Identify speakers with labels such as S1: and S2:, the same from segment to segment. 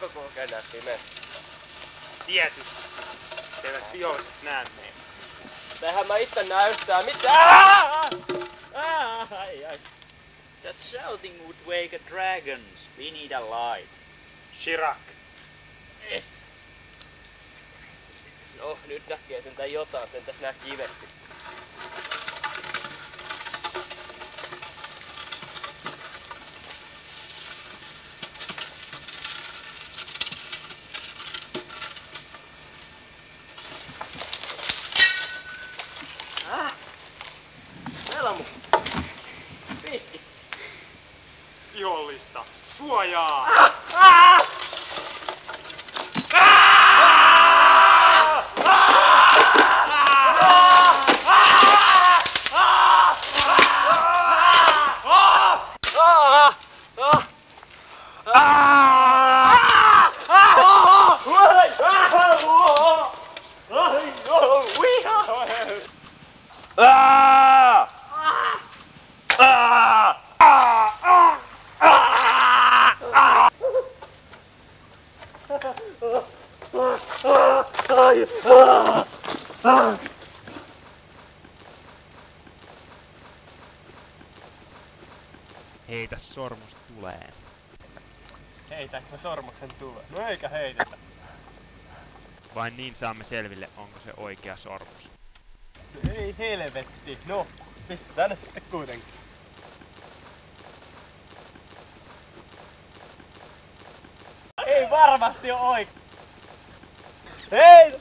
S1: pakko kulkea nää pimeässä.
S2: Tietysti. Eivät viholliset näe meitä.
S1: Eihän mä itse näe yhtään mitään!
S3: That shouting would wake a dragons. We need a light.
S2: Shirak.
S1: No, nyt näkee sentään jotain, sentäs nää kivet sit. Elamu! Piikki!
S2: Vihollista. Suojaa!
S4: Heitä sormus tuleen.
S1: Heitääkö mä sormuksen tulee? No eikä heitetä.
S4: Vain niin saamme selville, onko se oikea sormus.
S1: No ei helvetti. No, pistä tänne sitten kuitenkin. Ei varmasti oo oikein. Hei!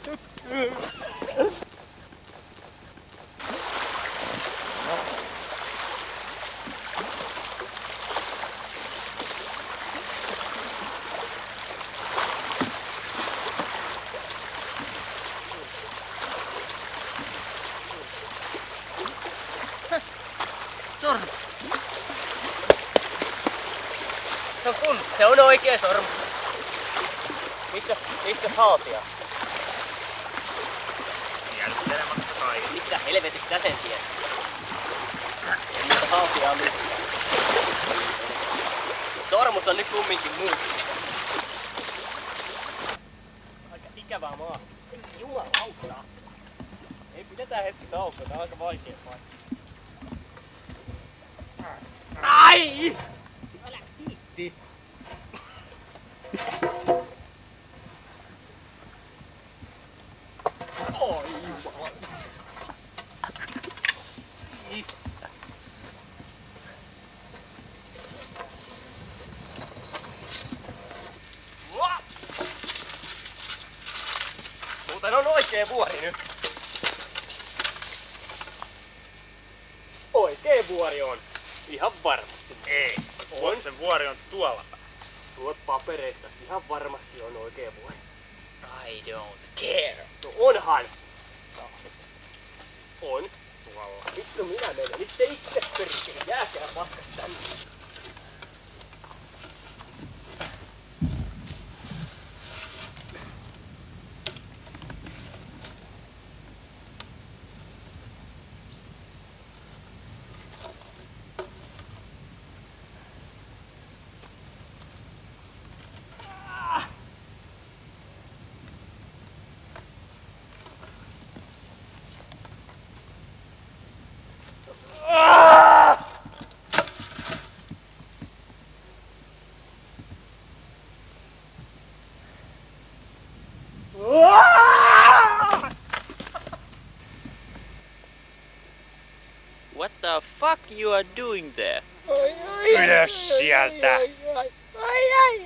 S3: Sormus. Se on oikea sormus.
S1: Missäs haltia?
S3: Tiedustelematta kai. Mistä helvetistä sen tiedät?
S1: Ei niitä haltiaa missään. Sormus on nyt kumminkin muuttunut. Aika ikävää maa. Jumalauta. Ei pidetään hetki taukoa, tää on aika vaikea paikka. Ai! Älä viitti! Oi jumala! Muuten on oikee vuori nyt. Oikee vuori on. Ihan varmasti.
S2: Ei.
S1: On.
S2: Se vuori on tuolla päin.
S1: Tuot papereista ihan varmasti on oikee vuori.
S3: I don't care.
S1: No onhan! On. Tuolla. Vittu minä menen. Nyt te itse perkele. Jääkää paskat tänne.
S3: What the fuck you are doing there?
S2: Ylös sieltä!
S1: Ai.